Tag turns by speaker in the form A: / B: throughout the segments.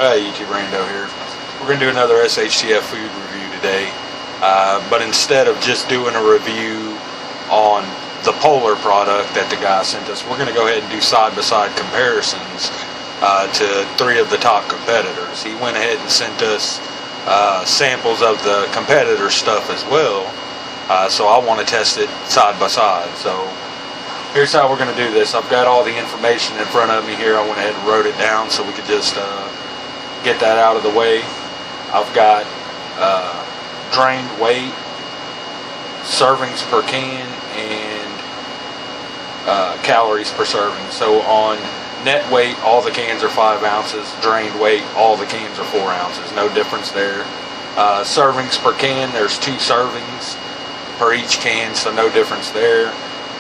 A: YouTube Rando here. We're going to do another SHTF food review today, but instead of just doing a review on the Polar product that the guy sent us, we're going to go ahead and do side-by-side comparisons to 3 of the top competitors. He went ahead and sent us samples of the competitor stuff as well, so I want to test it side-by-side. So here's how we're going to do this. I've got all the information in front of me here. I went ahead and wrote it down so we could just get that out of the way. I've got drained weight, servings per can, and calories per serving. So on net weight, all the cans are 5 ounces. Drained weight, all the cans are 4 ounces. No difference there. Servings per can, there's 2 servings per each can, so no difference there.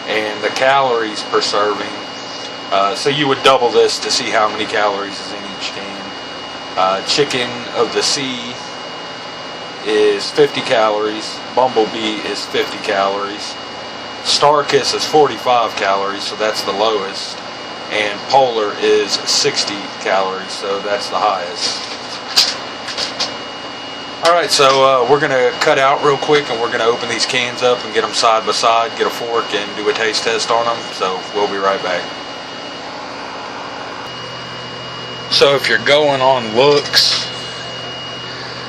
A: And the calories per serving, so you would double this to see how many calories is in each can. Chicken of the sea is 50 calories. Bumblebee is 50 calories. Starkist is 45 calories, so that's the lowest. And Polar is 60 calories, so that's the highest. Alright, so we're going to cut out real quick and we're going to open these cans up and get them side by side, get a fork and do a taste test on them. So we'll be right back. So if you're going on looks,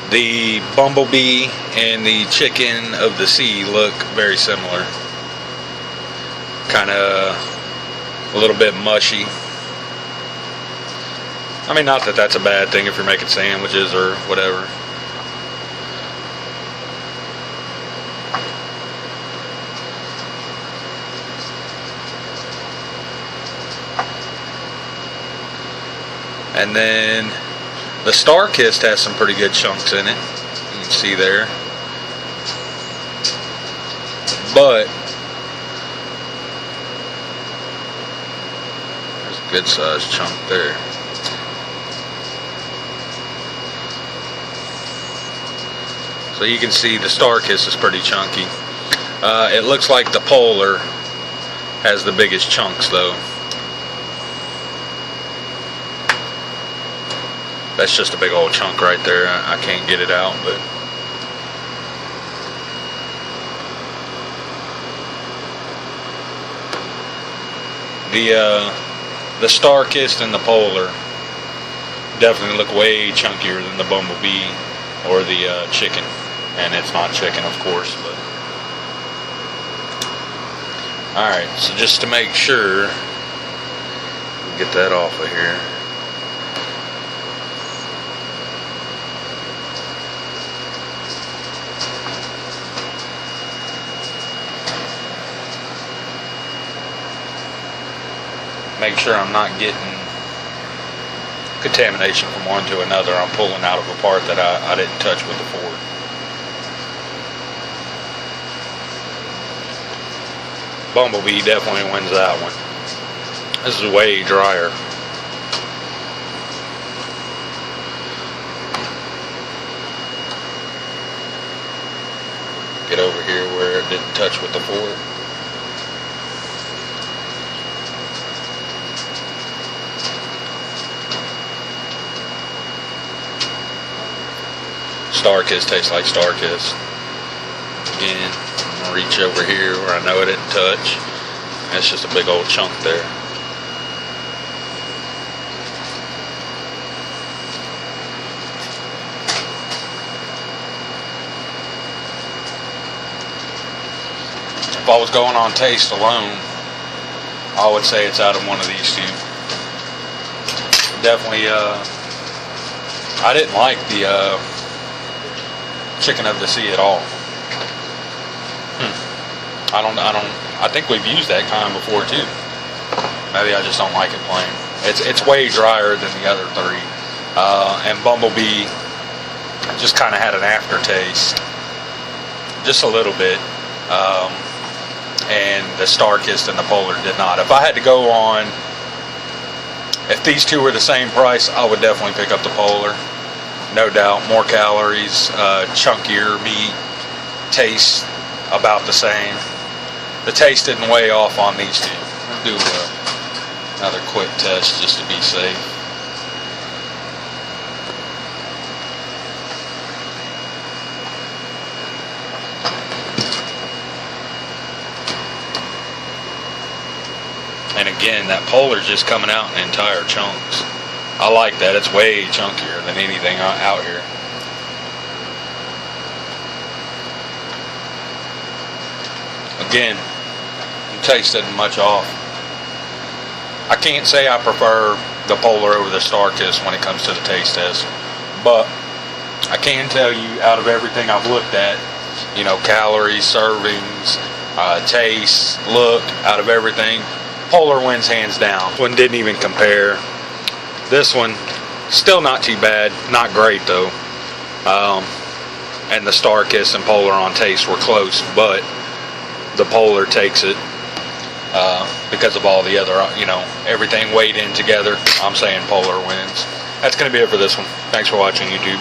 A: the Bumblebee and the Chicken of the Sea look very similar. Kind of a little bit mushy. I mean, not that that's a bad thing if you're making sandwiches or whatever. And then the Starkist has some pretty good chunks in it. You can see there. But there's a good sized chunk there. So you can see the Starkist is pretty chunky. It looks like the Polar has the biggest chunks though. That's just a big old chunk right there. I can't get it out, but the Starkist and the Polar definitely look way chunkier than the Bumblebee or the Chicken. And it's not chicken, of course, but alright, so just to make sure, get that off of here. Make sure I'm not getting contamination from one to another. I'm pulling out of a part that I didn't touch with the fork. Bumblebee definitely wins that one. This is way drier. Get over here where it didn't touch with the fork. Starkist tastes like Starkist. Again, I'm gonna reach over here where I know it didn't touch. That's just a big old chunk there. If I was going on taste alone, I would say it's out of one of these two. Definitely, I didn't like the Chicken of the Sea at all. I think we've used that kind before too. Maybe I just don't like it plain. It's way drier than the other 3. And Bumblebee just kind of had an aftertaste, just a little bit. And the Starkist and the Polar did not. If I had to go on, if these two were the same price, I would definitely pick up the Polar. No doubt, more calories, chunkier meat, taste about the same. The taste didn't weigh off on these two. I'll do another quick test just to be safe. And again, that Polar's just coming out in entire chunks. I like that. It's way chunkier than anything out here. Again, you taste it much off. I can't say I prefer the Polar over the Starkist when it comes to the taste test, but I can tell you, out of everything I've looked at, you know, calories, servings, taste, look, out of everything, Polar wins hands down. One didn't even compare. This one, still not too bad, not great though. And the Starkist and Polar on taste were close, but the Polar takes it because of all the other, you know, everything weighed in together. I'm saying Polar wins. That's going to be it for this one. Thanks for watching, YouTube.